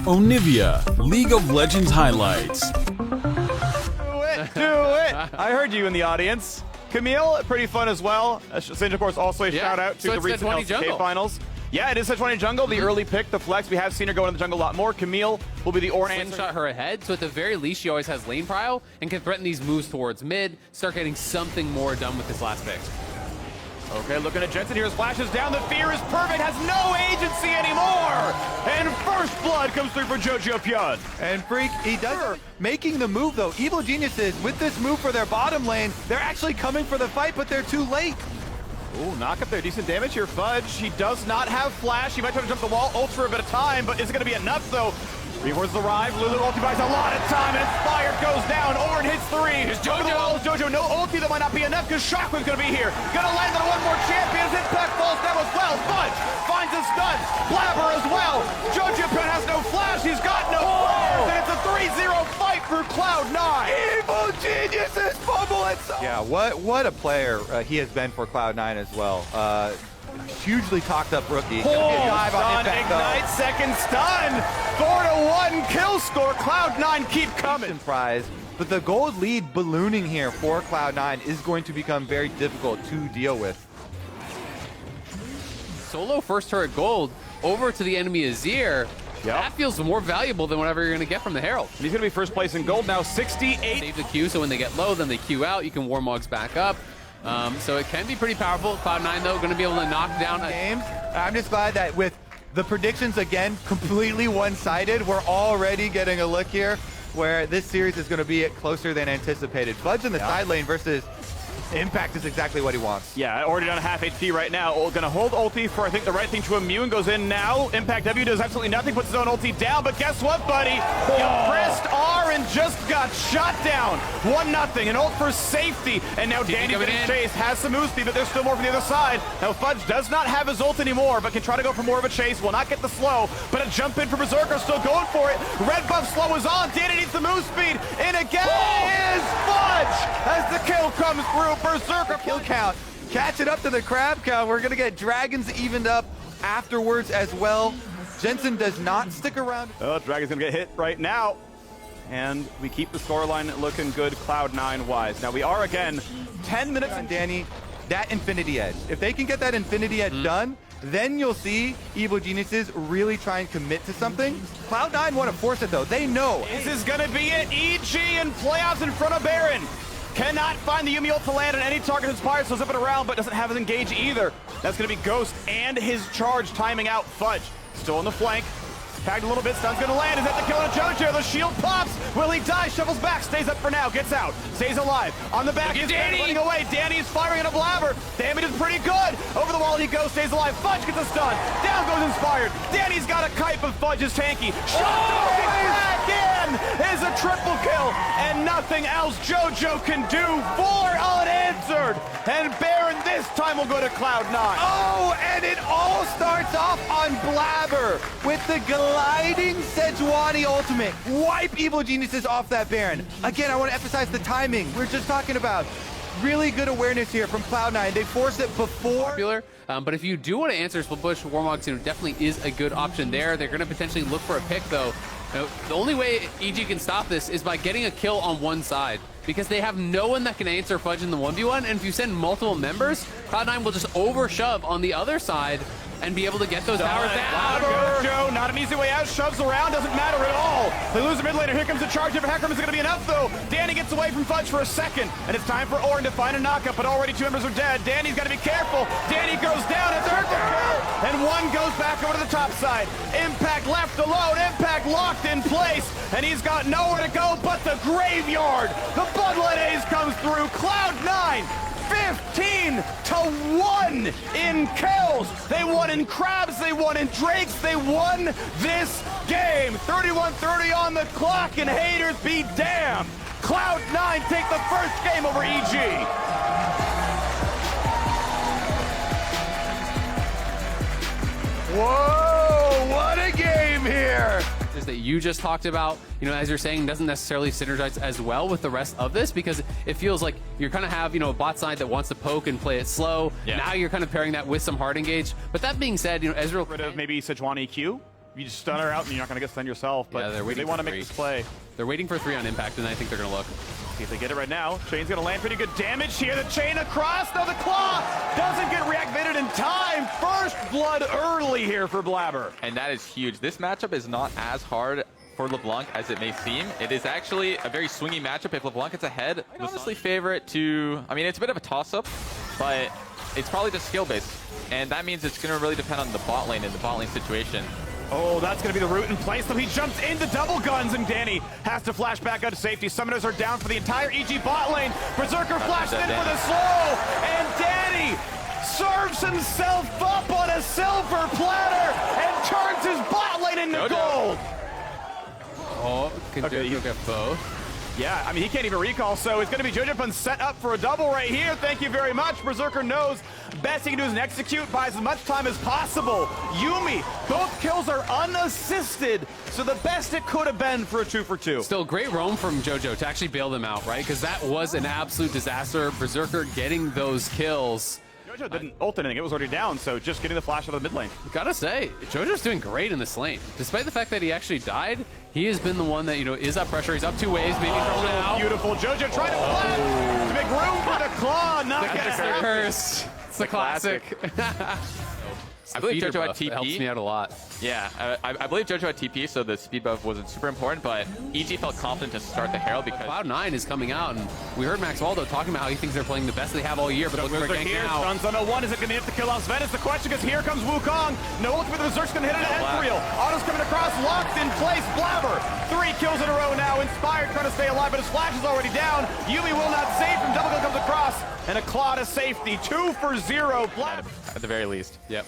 Onivia, League of Legends highlights. Do it! I heard you in the audience. Camille, pretty fun as well. Singe, of course, also a shout out to the recent LCS finals. Yeah, it is Sejuani jungle, the early pick, the flex. We have seen her go into the jungle a lot more. Camille will be the Ornn answer. Shot her ahead, so at the very least, she always has lane prio and can threaten these moves towards mid, start getting something more done with this last pick. Okay, looking at Jensen here, splashes down. The fear is perfect, has no agency anymore. And first blood comes through for Jojo Pyun. And Freak, he does making the move though. Evil Geniuses, with this move for their bottom lane, they're actually coming for the fight, but they're too late. Ooh, knock up there, decent damage here. Fudge, he does not have flash. He might try to jump the wall, ults for a bit of time, but is it gonna be enough though? Reinforces arrive, Lulu ulti buys a lot of time, and Inspired goes down. Ornn hits three. Is Jojo? Jojo, no ulti, that might not be enough, because Shockwave's gonna be here. Gonna land on one more champion, his impact falls down as well. Fudge finds a stun, Blabber as well. Jojo Pyun has no flash, he's got no flares, and it's a 3-0 fight for Cloud9. Evil Geniuses fumble it. Yeah, what a player he has been for Cloud9 as well. Hugely talked up rookie. Dive on Ignite, second stun. 4-1 kill score. Cloud9 keep coming. Prize. But the gold lead ballooning here for Cloud9 is going to become very difficult to deal with. Solo first turret gold over to the enemy Azir. Yep. That feels more valuable than whatever you're going to get from the Herald. And he's going to be first place in gold now, 68. Save the Q, so when they get low, then they Q out. You can Warmogs back up. So it can be pretty powerful. Cloud9, though, going to be able to knock down games. I'm just glad that with the predictions, again, completely one-sided, we're already getting a look here where this series is going to be closer than anticipated. Fudge in the side lane versus Impact is exactly what he wants. Yeah, already down half HP right now. Gonna hold ulti for, I think, the right thing to immune. Goes in now. Impact W does absolutely nothing. Puts his own ulti down. But guess what, buddy? You pressed R and just got shot down. 1-0. An ult for safety. And now Danny getting chased. Has some move speed, but there's still more from the other side. Now Fudge does not have his ult anymore, but can try to go for more of a chase. Will not get the slow, but a jump in for Berserker. Still going for it. Red buff slow is on. Danny needs the move speed. And again is Fudge as the kill comes through. Berserker kill count. Catch it up to the crab count. We're going to get Dragons evened up afterwards as well. Jensen does not stick around. Oh, Dragon's going to get hit right now. And we keep the scoreline looking good Cloud9 wise. Now we are again 10 minutes on Danny. That Infinity Edge. If they can get that Infinity Edge done, then you'll see Evil Geniuses really try and commit to something. Cloud9 want to force it though. They know. This is going to be it. EG in playoffs in front of Baron. Cannot find the Yumi ult to land on any target inspired, so zip it around, but doesn't have his engage either. That's going to be Ghost and his charge timing out Fudge. Still on the flank. Tagged a little bit, stun's gonna land. Is that the kill on Jojo? The shield pops. Will he die? Shovels back, stays up for now, gets out, stays alive. On the back is Danny running away. Danny is firing at a Blabber. Damage is pretty good. Over the wall he goes, stays alive. Fudge gets a stun. Down goes Inspired. Danny's got a kite, but Fudge is tanky. Shot back in is a triple kill, and nothing else Jojo can do. 4 unanswered. And Baron this time will go to Cloud9. Oh, and it all starts off on Blabber with the gliding Sejuani ultimate. Wipe Evil Geniuses off that Baron. Again, I want to emphasize the timing. We're just talking about really good awareness here from Cloud9. They forced it before. Popular, but if you do want to answer Split Bush, Warmogs definitely is a good option there. They're going to potentially look for a pick, though. Now, the only way EG can stop this is by getting a kill on one side, because they have no one that can answer Fudge in the 1v1, and if you send multiple members, Cloud9 will just overshove on the other side and be able to get those towers down. Joe, not an easy way out, shoves around, doesn't matter at all. They lose a mid laner, here comes the charge of Hecarim. Is it going to be enough though? Danny gets away from Fudge for a second, and it's time for Ornn to find a knockup, but already 2 members are dead. Danny's got to be careful. Danny goes down, a third kill, and one goes back over to the top side. Impact left alone, Impact locked in place, and he's got nowhere to go but the graveyard. The Bloodlet Ace comes through, Cloud9. 15-1 in kills. They won in crabs, they won in drakes, they won this game. 31-30 on the clock, and haters be damned. Cloud9 take the first game over EG. Whoa, what a game here. That you just talked about, as you're saying, doesn't necessarily synergize as well with the rest of this, because it feels like you're kind of have, a bot side that wants to poke and play it slow. Yeah. Now you're kind of pairing that with some hard engage. But that being said, Ezreal rid of maybe Sejuani Q. You just stun her out and you're not going to get stunned yourself. But Yeah, they want to make this play. They're waiting for 3 on impact, and I think they're going to look. See if they get it right now. Chain's going to land pretty good damage here. The chain across. No, the claw doesn't get reactivated in time. First blood early here for Blabber. And that is huge. This matchup is not as hard for LeBlanc as it may seem. It is actually a very swingy matchup. If LeBlanc gets ahead, I honestly favor it to... I mean, it's a bit of a toss-up, but it's probably just skill-based. And that means it's going to really depend on the bot lane and the bot lane situation. Oh, that's going to be the root in place, though. He jumps into double guns, and Danny has to flash back out to safety. Summoners are down for the entire EG bot lane. Berserker flashed in for the slow, and Danny serves himself up on a silver platter and turns his bot lane into gold. Oh, can Okay, Jojo get both? Yeah, I mean, he can't even recall, so it's going to be Jojo set up for a double right here. Thank you very much. Berserker knows best he can do is an execute, buys as much time as possible. Yuumi, both kills are unassisted, so the best it could have been for a 2-for-2. Still, great roam from Jojo to actually bail them out, right? Because that was an absolute disaster. Berserker getting those kills. Jojo didn't ult anything, it was already down, so just getting the flash out of the mid lane. Gotta say, Jojo's doing great in this lane. Despite the fact that he actually died, he has been the one that, you know, is up pressure. He's up 2 waves, maybe thrown out. Beautiful. Jojo trying to flash to make room for the claw. Not gonna happen. Curse. It's the classic. I believe Jojo had TP. That helps me out a lot. Yeah, I believe Jojo had TP, so the speed buff wasn't super important, but EG felt confident to start the Herald because... Cloud9 is coming out, and we heard Max Waldo talking about how he thinks they're playing the best they have all year, but looking for a gank here. now. Stuns on a 1. Is it going to be enough to kill off Sven? Is the question, because here comes Wukong. No look for the Berserk's going to hit it at Ezreal. Auto's coming across, locked in place. Blabber, 3 kills in a row now. Inspired, trying to stay alive, but his flash is already down. Yuumi will not save him. Double kill comes across, and a claw to safety. 2-for-0. Blabber. At the very least. Yep.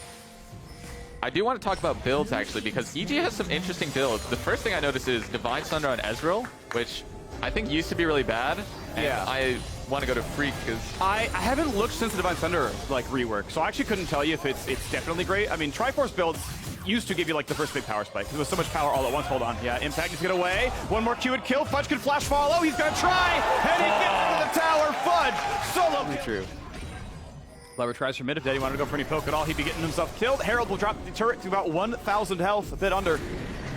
I do want to talk about builds, actually, because EG has some interesting builds. The first thing I noticed is Divine Thunder on Ezreal, which I think used to be really bad. And Yeah. I want to go to Freak because... I haven't looked since the Divine Thunder like rework, so I actually couldn't tell you if it's definitely great. I mean, Triforce builds used to give you like the first big power spike. There was so much power all at once. Hold on. Yeah, Impact is get away. One more Q would kill. Fudge can flash follow. He's gonna try, and he gets into the tower. Fudge solo. True. Blabber tries for mid. If Daddy wanted to go for any poke at all, he'd be getting himself killed. Herald will drop the turret to about 1,000 health, a bit under. See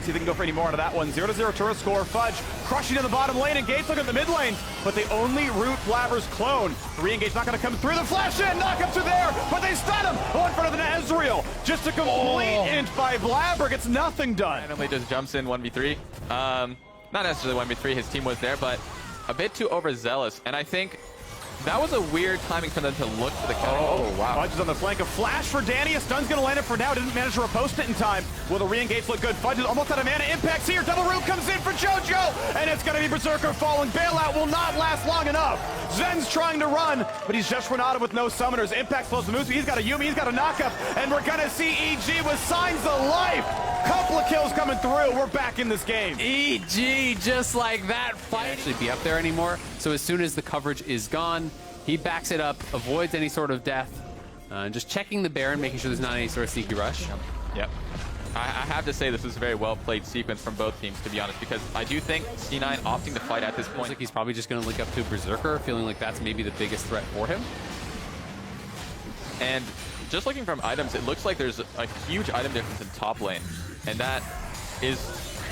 if they can go for any more out of that one. 0-0 turret score. Fudge crushing in the bottom lane. Engage looking at the mid lane, but they only root Blabber's clone. Re-engage not going to come through. The flash in, knock up to there, but they stun him. Oh, in front of the Ezreal. Just a complete int by Blabber. Gets nothing done. Randomly just jumps in 1v3. Not necessarily 1v3, his team was there, but a bit too overzealous. And I think that was a weird timing for them to look for the kill. Oh, wow. Fudge is on the flank. A flash for Danny. A stun's going to land it for now. Didn't manage to repost it in time. Will the re-engage look good? Fudge is almost out of mana. Impact's here. Double root comes in for Jojo. And it's going to be Berserker falling. Bailout will not last long enough. Zen's trying to run, but he's just run out of with no summoners. Impact slows the move. He's got a Yuumi. He's got a knockup. And we're going to see EG with signs of life. Couple of kills coming through. We're back in this game. EG, just like that, fight. Actually be up there anymore. So as soon as the coverage is gone, he backs it up, avoids any sort of death, and just checking the Baron, making sure there's not any sort of sneaky rush. Yep. I have to say this is a very well-played sequence from both teams, to be honest, because I do think C9 opting to fight at this Looks point. like he's probably just going to link up to Berserker, feeling like that's maybe the biggest threat for him. And just looking from items, it looks like there's a huge item difference in top lane, and that is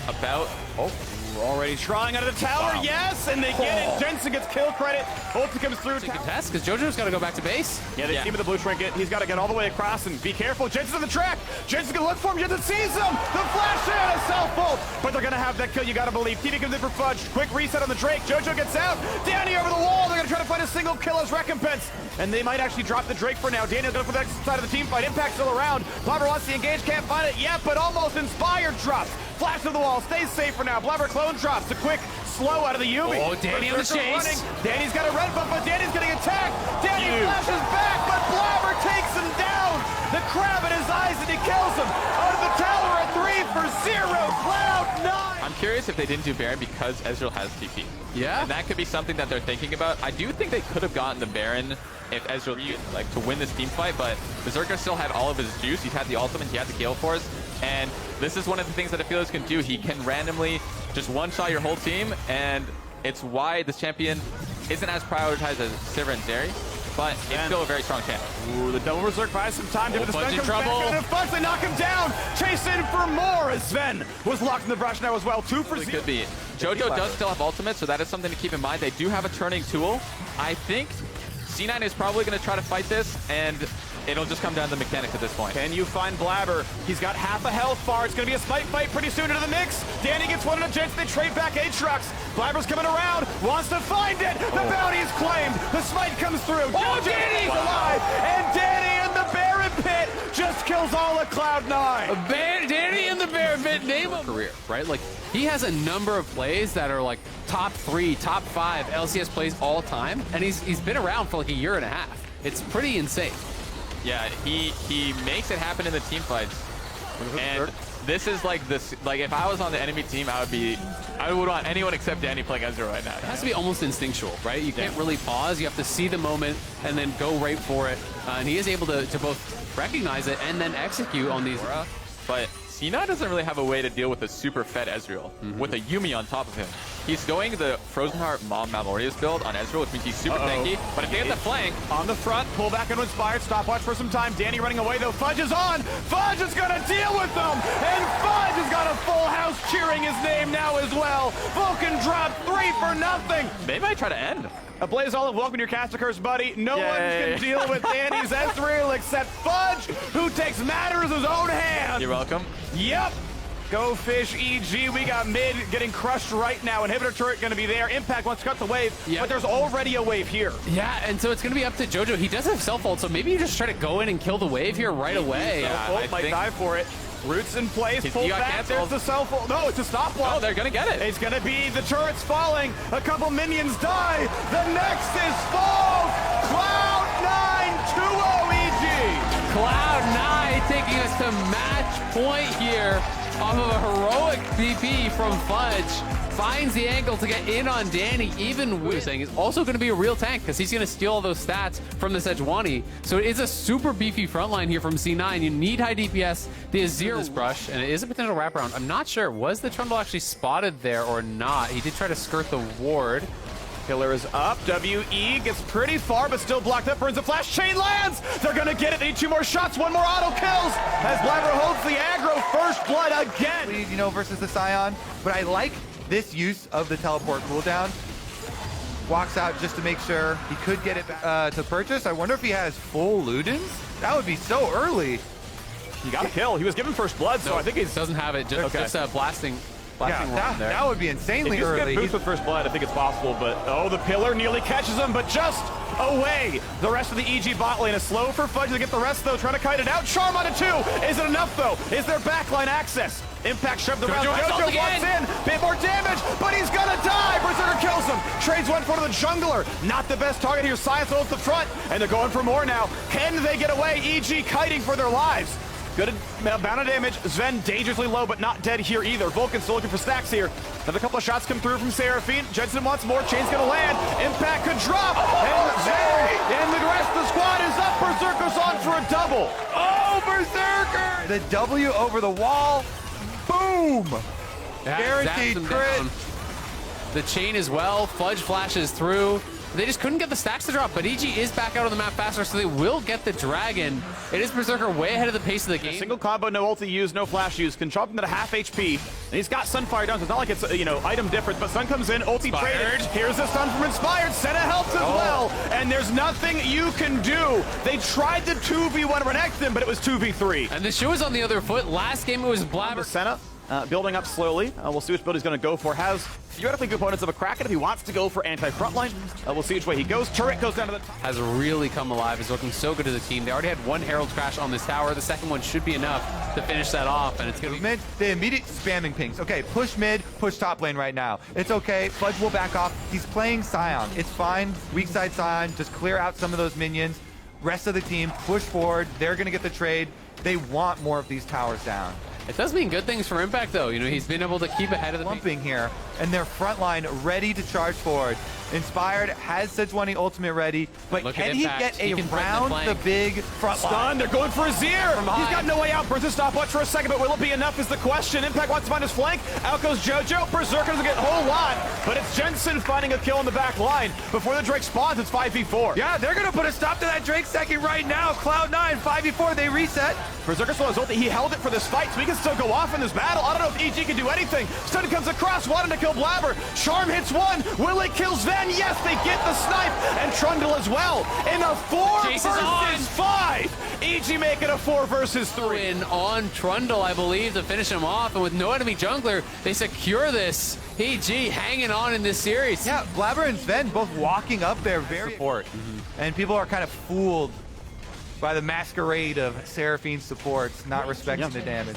about... Oh, we're already trying out of the tower. Wow. Yes, and they get it. Jensen gets kill credit. Ulti comes through. It's a contest, because JoJo's got to go back to base. Yeah, they see him with the blue trinket. He's got to get all the way across and be careful. Jensen's on the track. Jensen's going to look for him. Jensen sees him. The flash in, a self-ult. But they're going to have that kill, you got to believe. TV comes in for Fudge. Quick reset on the Drake. JoJo gets out. Danny over the wall. They're going to try to find a single kill as recompense. And they might actually drop the Drake for now. Danny will go for the next side of the team fight. Impact still around. Blabber wants to engage. Can't find it yet, but almost Inspired drops. Flash to the wall. Stays safe for now. Blabber clone drops. A quick slow out of the Yuumi. Oh, Danny on the chase. Running. Danny's got a red buff, but Danny's getting attacked. Danny flashes back, but Blabber takes him down. The crab in his eyes, and he kills him. Out of the tower at 3-for-0. Cloud9. I'm curious if they didn't do Baron because Ezreal has TP. Yeah. And that could be something that they're thinking about. I do think they could have gotten the Baron if Ezreal like to win this team fight, but Berserker still had all of his juice. He had the ultimate, he had the Gale Force, and this is one of the things that I feel he can do. He can randomly just one-shot your whole team, and it's why this champion isn't as prioritized as Sivir and Zeri, but it's still a very strong champion. Ooh, the double Berserk buys some time. Fudge in trouble. Back, and Fudge, they knock him down. Chase chasing for more as Sven was locked in the brush now as well. 2 for 0. Could be. Jojo does still have ultimate, so that is something to keep in mind. They do have a turning tool. I think C9 is probably going to try to fight this, and it'll just come down to mechanics at this point. Can you find Blabber? He's got half a health bar. It's going to be a spite fight pretty soon into the mix. Danny gets one in a chance. They trade back Aatrox. Blabber's coming around, wants to find it. The bounty is claimed. The smite comes through. Oh, Danny's alive. And Danny in the Baron pit just kills all of Cloud9. Danny in the Baron pit, name of career, right? Like, he has a number of plays that are like top 3, top 5 LCS plays all time, and he's been around for like a year and a half. It's pretty insane. Yeah, he makes it happen in the team fights. And this is like this, like if I was on the enemy team, I would want anyone except Danny playing Ezreal right now. It has to be almost instinctual, right? You can't really pause. You have to see the moment and then go right for it. And he is able to both recognize it and then execute on these. But C9 doesn't really have a way to deal with a super fed Ezreal with a Yuumi on top of him. He's going the Frozen Heart Mom Malmorius build on Ezreal, which means he's super tanky. But if they get the flank on the front, pull back into Inspired, stopwatch for some time. Danny running away though. Fudge is on. Fudge is gonna deal with them, and Fudge has got a full house cheering his name now as well. Vulcan dropped 3 for nothing. they might try to end. Blaze Olive, welcome to your caster curse, buddy. No one can deal with Danny's Ezreal except Fudge, who takes matters in his own hands. You're welcome. Yep. Go Fish EG. We got mid getting crushed right now. Inhibitor turret going to be there. Impact wants to cut the wave, but there's already a wave here. Yeah, and so it's going to be up to Jojo. He does have self-ult, so maybe you just try to go in and kill the wave here right away. Yeah, might die for it. Roots in place, pull back, there's the self-ult. No, it's a stopwatch. Oh, they're going to get it. It's going to be the turrets falling. A couple minions die. The Nexus falls. Cloud9 2-0 EG. Cloud9 taking us to match point here off of a heroic BP from Fudge. Finds the angle to get in on Danny, even with saying he's also going to be a real tank because he's going to steal all those stats from the Sejuani. So it is a super beefy front line here from C9. You need high DPS. The Azir this brush, and it is a potential wraparound. I'm not sure. Was the Trundle actually spotted there or not? He did try to skirt the ward. Killer is up. WE gets pretty far, but still blocked up. Burns a flash. Chain lands. They're going to get it. They need 2 more shots. 1 more auto kills as Blabber holds the aggro. First blood again. You know, versus the Scion. But I like this use of the teleport cooldown. Walks out just to make sure he could get it to purchase. I wonder if he has full Ludens? That would be so early. He got a kill. He was given first blood, so I think he doesn't have it. Just blasting. Yeah, that would be insanely early. If you get boost with first blood, I think it's possible, but the pillar nearly catches him, but just away. The rest of the EG bot lane is slow for Fudge to get the rest, though, trying to kite it out. Charm on a 2. Is it enough, though? Is there backline access? Impact shoved around. Jojo walks in. Bit more damage, but he's gonna die. Berserker kills him. Trades 1 for the jungler. Not the best target here. Science holds the front, and they're going for more now. Can they get away? EG kiting for their lives. Good amount of damage. Sven dangerously low, but not dead here either. Vulcan still looking for stacks here. Another couple of shots come through from Seraphine. Jensen wants more. Chain's gonna land. Impact could drop. And Sven and the rest of the squad is up. Berserker's on for a double. Oh, Berserker! The W over the wall. Boom! Guaranteed crit. The chain as well. Fudge flashes through. They just couldn't get the stacks to drop, but EG is back out on the map faster, so they will get the dragon. It is Berserker way ahead of the pace of the game. Single combo, no ulti used, no flash used. Can drop him to half HP, and he's got Sunfire down, so it's not like it's, item difference, but Sun comes in, ulti traded. Here's the stun from Inspired. Senna helps as well, and there's nothing you can do. They tried to 2v1 Renekton them, but it was 2v3. And the shoe is on the other foot. Last game it was Blabber. Senna building up slowly. We'll see which build he's going to go for. Has theoretically components of a Kraken if he wants to go for anti-frontline. We'll see which way he goes. Turret goes down to the top. Has really come alive. Is looking so good as a team. They already had 1 Herald crash on this tower. The second one should be enough to finish that off, and it's going to be mid. The immediate spamming pings. Okay, push mid, push top lane right now. It's okay. Fudge will back off. He's playing Scion. It's fine. Weak side Scion. Just clear out some of those minions. Rest of the team push forward. They're going to get the trade. They want more of these towers down. It does mean good things for Impact, though. He's been able to keep ahead of the lumping here, and their front line ready to charge forward. Inspired has Sejuani ultimate ready, but Look can at he Impact. get He can threaten the around flank. the big front line? Stun, they're going for Azir. He's behind. got no way out. Burns a stopwatch for a second, but will it be enough is the question. Impact wants to find his flank. Out goes JoJo. Berserker doesn't get a whole lot, but it's Jensen finding a kill in the back line. Before the Drake spawns, it's 5v4. Yeah, they're going to put a stop to that Drake second right now. Cloud9, 5v4, they reset. Berserker still has ulti. He held it for this fight, so he can still go off in this battle. I don't know if EG can do anything. Stun comes across, wanting to kill Blabber. Charm hits one. Will it kill Sven? Yes, they get the snipe. And Trundle as well. In a 4 Chase is versus 5. EG making a 4 versus 3. Win on Trundle, I believe, to finish him off. And with no enemy jungler, they secure this. EG hanging on in this series. Yeah, Blabber and Sven both walking up there very support. And people are kind of fooled by the masquerade of Seraphine supports not respecting the damage.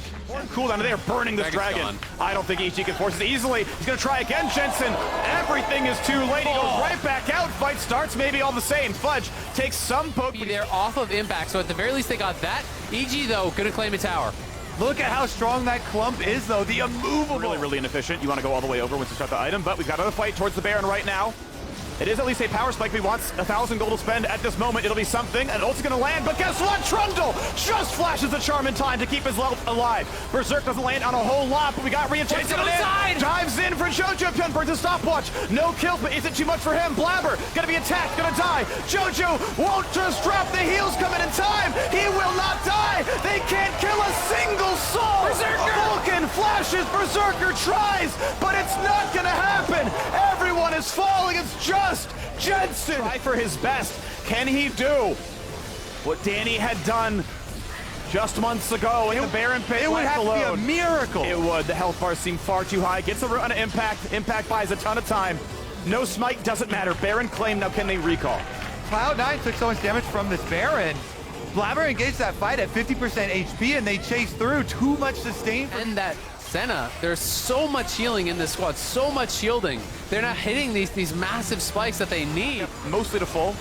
Cooldown, they are burning this dragon. Dragon's I don't think EG can force it easily. He's going to try again, Jensen. Everything is too late. He goes right back out. Fight starts, maybe all the same. Fudge takes some poke. They're off of Impact, so at the very least they got that. EG, though, gonna claim a tower. Look at how strong that clump is, though. The immovable. Really inefficient. You want to go all the way over once you start the item, but we've got another fight towards the Baron right now. It is at least a power spike. He wants 1,000 gold to spend at this moment. It'll be something, and ult's gonna land, but guess what? Trundle just flashes the charm in time to keep his life alive. Berserk doesn't land on a whole lot, but we got reinforcements coming in. Dives in for JoJo. Pun burns a stopwatch. No kills, but is it too much for him? Blabber gonna be attacked, gonna die. JoJo won't just drop. The heals coming in time. He will not die. They can't kill a single soul. Berserker! Vulcan flashes. Berserker tries, but it's not gonna happen. Everyone is falling. It's just Jensen. Try for his best. Can he do what Danny had done just months ago in the Baron pit? It would have to be a miracle. It would. The health bars seem far too high. Gets a run of Impact. Impact buys a ton of time. No smite, doesn't matter. Baron claimed. Now can they recall? Cloud9 took so much damage from this Baron. Blabber engaged that fight at 50% HP, and they chased through. Too much sustain. And that Senna, there's so much healing in this squad, so much shielding. They're not hitting these massive spikes that they need. Mostly to full.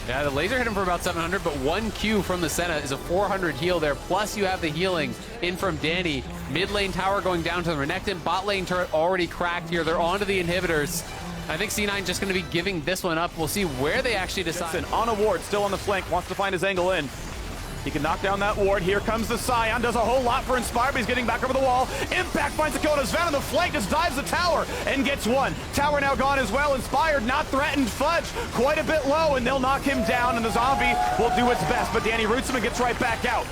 Yeah, the laser hit him for about 700, but 1 Q from the Senna is a 400 heal there. Plus you have the healing in from Danny. Mid lane tower going down to the Renekton. Bot lane turret already cracked here. They're onto the inhibitors. I think C9 just going to be giving this one up. We'll see where they actually decide. Jensen on a ward, still on the flank, wants to find his angle in. He can knock down that ward. Here comes the Scion. Does a whole lot for Inspire, but he's getting back over the wall. Impact finds the kill on Sven on the flank. Just dives the tower and gets one. Tower now gone as well. Inspired, not threatened. Fudge quite a bit low, and they'll knock him down, and the zombie will do its best. But Danny roots him and gets right back out.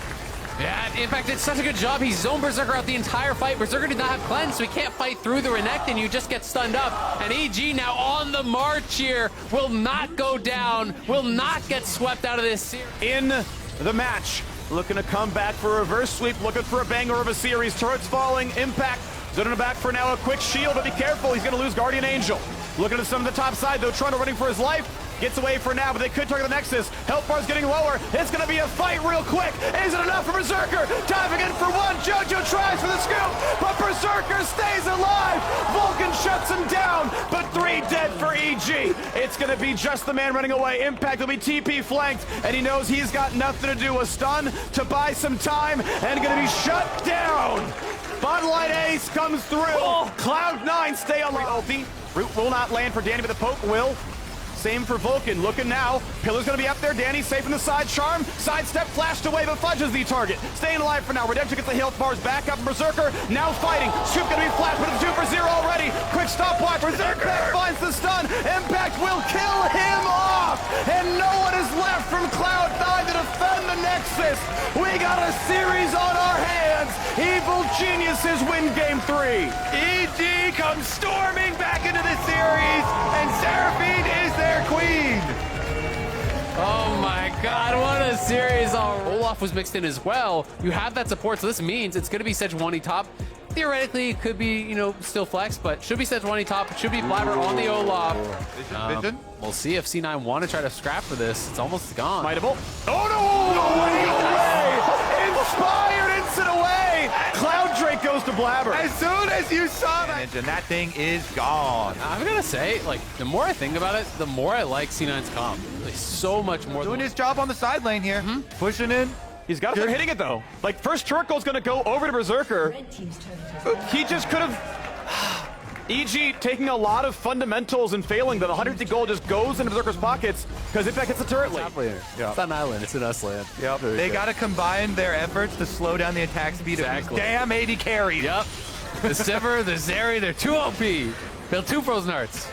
Yeah, Impact did such a good job. He zoned Berserker out the entire fight. Berserker did not have cleanse, so he can't fight through the Renekton. You just get stunned up. And EG now on the march here. Will not go down. Will not get swept out of this series. In the match, looking to come back for a reverse sweep, looking for a banger of a series. Turrets falling, Impact zoning back for now, a quick shield, but be careful, he's gonna lose Guardian Angel. Looking at some of the top side though, Trundle running for his life, gets away for now, but they could target the Nexus. Health bar's getting lower, it's gonna be a fight real quick. Is it enough for Berserker? Diving in for one, JoJo tries for the scoop, but Berserker stays alive. Vulcan shuts him down, but 3 dead for EG. It's gonna be just the man running away. Impact will be TP flanked, and he knows he's got nothing to do. A stun to buy some time, and gonna be shut down. Bottom line ace comes through. Cloud9 stay alive. Ulti. Root will not land for Danny, but the poke will. Same for Vulcan, looking now. Pillar's gonna be up there, Danny safe in the side. Charm, sidestep, flashed away, but Fudge is the target. Staying alive for now. Redemption gets the health bars back up. Berserker now fighting. Scoop gonna be flat, but it's 2 for 0 already. Quick stopwatch. Impact finds the stun. Impact will kill him off. And no one is left from Cloud9 to defend the Nexus. We got a series on our hands. Evil Geniuses win game 3. EG comes storming back into the series, and Seraphine is their queen. Oh my god, what a series. Olaf was mixed in as well. You have that support, so this means it's going to be Sejuani top. Theoretically, it could be, you know, still flex, but should be Sejuani top. It should be Blabber on the Olaf. Vision? We'll see if C9 want to try to scrap for this. It's almost gone. Mightable. Oh no! Inspired instant away! Cloud Drake goes to Blabber. As soon as you saw that, and that thing is gone. I'm gonna say, like, the more I think about it, the more I like C9's comp. Like, so much more. Doing his job on the side lane here. Pushing in. He's got to start hitting it though. Like, first turret goal's gonna go over to Berserker. He just could have. EG taking a lot of fundamentals and failing. The 150 gold just goes into Berserker's pockets because Impact hits the turret lane. It's not an island, it's an us land. Yep. They got to combine their efforts to slow down the attack speed of these damn 80 carries. Yep. The Sivir, the Zeri, they're too OP. Build 2 Frozen Hearts.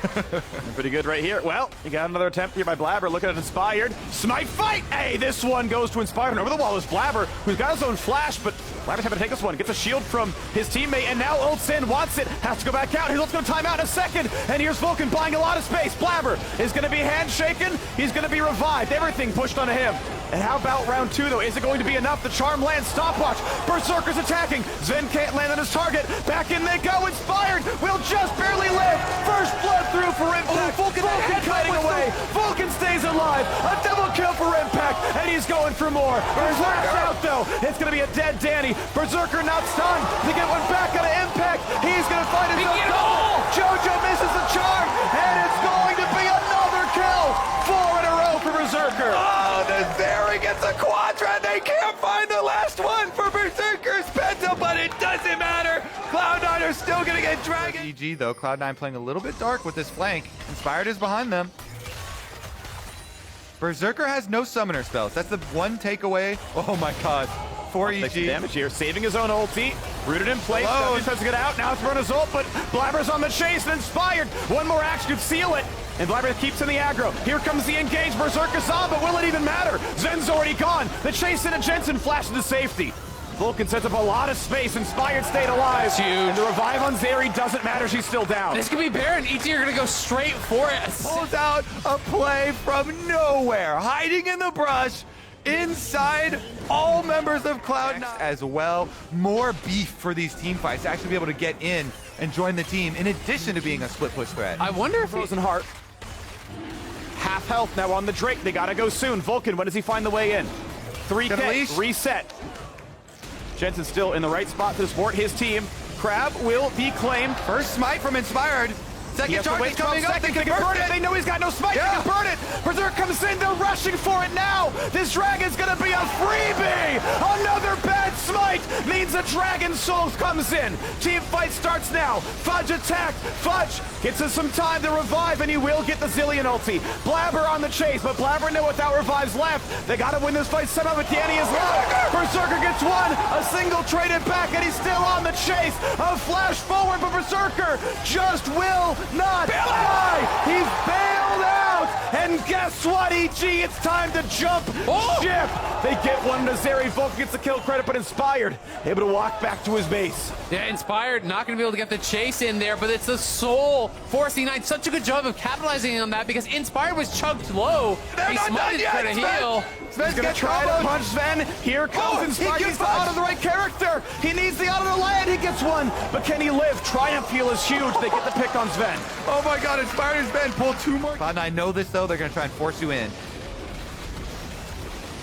Pretty good right here. Well, you got another attempt here by Blabber. Looking at Inspired. Smite fight! Hey, this one goes to Inspired. And over the wall is Blabber, who's got his own flash, but Blabber's having to take this one. Gets a shield from his teammate, and now ults in, wants it, has to go back out. His ult's going to time out in a second, and here's Vulcan buying a lot of space. Blabber is going to be handshaken. He's going to be revived. Everything pushed onto him. And how about round 2, though? Is it going to be enough? The charm lands, stopwatch. Berserker's attacking. Zen can't land on his target. Back in they go. Inspired will just barely live. First blood through for Impact. Vulcan cutting away. Vulcan stays alive. A double kill for Impact, and he's going for more. Berserker out, though. It's going to be a dead Danny. Berserker not stunned. To get one back out of Impact. He's going to find his own goal. Jojo misses the charm, and it's going to be another kill. 4 in a row for Berserker. Oh, the Zeri gets a quadra. They can't find the last one for Berserker's Penta, but it doesn't matter. Cloud9 are still going to get dragged. EG, though, Cloud9 playing a little bit dark with this flank. Inspired is behind them. Berserker has no summoner spells. That's the one takeaway. Oh, my God. For EG. Damage here, saving his own ulti. Rooted in place. He's supposed to get out. Now it's Bruno's ult, but Blabber's on the chase and Inspired. One more action could seal it. And Blabber keeps in the aggro. Here comes the engage. Berserker's on, but will it even matter? Zen's already gone. The chase into Jensen flashes to safety. Vulcan sets up a lot of space. Inspired stayed alive. Huge. And the revive on Zeri doesn't matter. She's still down. This could be Baron. EG are going to go straight for it. Pulls out a play from nowhere, hiding in the brush. Inside all members of Cloud9 as well. More beef for these team fights to actually be able to get in and join the team in addition to being a split push threat. I wonder if Frozen Heart. Half health now on the Drake. They gotta go soon. Vulcan, when does he find the way in? 3K, reset. Jensen's still in the right spot to support his team. Crab will be claimed. First smite from Inspired. Second charge is coming up. They can burn it. They know he's got no smite. Yeah. They can burn it. Berserk comes in. They're rushing for it now. This dragon's going to be a freebie. Another bad smite means a dragon soul comes in. Team fight starts now. Fudge attack. Fudge gets us some time to revive, and he will get the Zillion ulti. Blabber on the chase, but Blabber know without revives left. They got to win this fight somehow, but Danny is left. Berserker gets one. A single traded back, and he's still on the chase. A flash forward, but Berserker just will not die. He's bailed out. And guess what, EG? It's time to jump ship. They get one to Zeri. Vulcan gets the kill credit, but Inspired able to walk back to his base. Yeah, Inspired not going to be able to get the chase in there, but it's the soul forcing 9. Such a good job of capitalizing on that because Inspired was chugged low. They're He not done smited yet, for the Sven. heal. He's going to try to punch Sven. Here comes Inspired. he He's gets out of the right character. He needs the out of the land. He gets one. But can he live? Triumph heal is huge. They get the pick on Sven. Oh my God, Inspired has been pulled 2 more. Cloud9 know this though. They're going to try and force you in.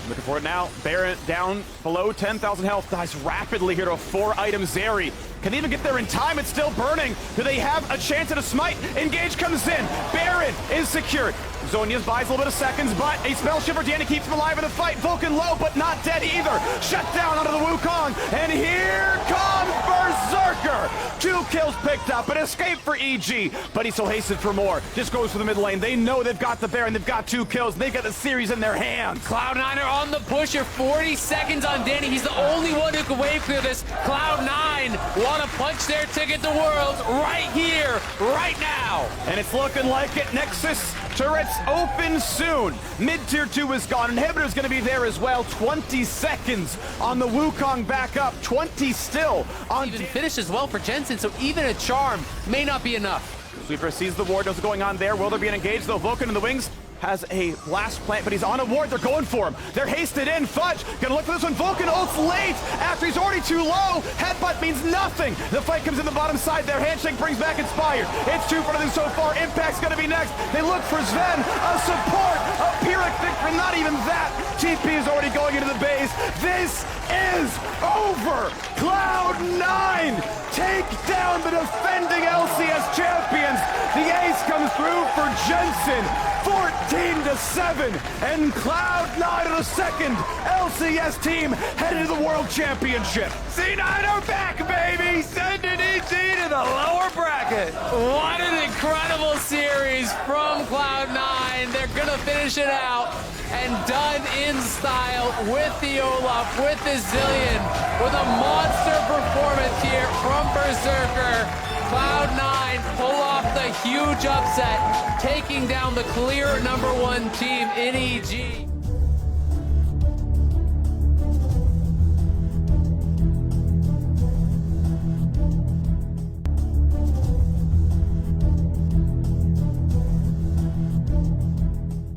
Looking for it now. Baron down below 10,000 health. Dies rapidly here to a 4-item Zeri. Can they even get there in time? It's still burning. Do they have a chance at a smite? Engage comes in. Baron is secured. Zonia's buys a little bit of seconds, but a spell shiver. Danny keeps him alive in the fight. Vulcan low, but not dead either. Shut down onto the Wukong. And here comes Berserker. 2 kills picked up. An escape for EG, but he still hasted for more. Just goes for the mid lane. They know they've got the Baron. They've got 2 kills. And they've got the series in their hands. Cloud9 are on the push. You're 40 seconds on Danny. He's the only one who can wave clear this. Cloud9 want to punch their ticket to Worlds right here, right now. And it's looking like it. Nexus turrets open soon. Mid-tier 2 is gone. Inhibitor's going to be there as well. 20 seconds on the Wukong back up. 20 still on... Even finish as well for Jensen, so even a charm may not be enough. Sweeper sees the ward. Knows what's going on there. Will there be an engage, though? Vulcan in the wings has a blast plant, but he's on a ward. They're going for him. They're hasted in. Fudge gonna look for this one. Vulcan ults late after he's already too low. Headbutt means nothing. The fight comes in the bottom side there. Handshake brings back Inspired. It's 2 for nothing so far. Impact's gonna be next. They look for Sven. A support. A Pyrrhic victory. Not even that. TP is already going into the base. This is over. Cloud9 take down the defending LCS champions. The ace comes through for Jensen. 14-7, and Cloud9 are the second LCS team headed to the World Championship. C9 are back, baby! Send it in OG to the lower bracket. What an incredible series from Cloud9. They're going to finish it out and done in style with the Olaf, with the Zillion, with a monster performance here from Berserker. Cloud9 pull off the huge upset, taking down the clear #1 team in EG.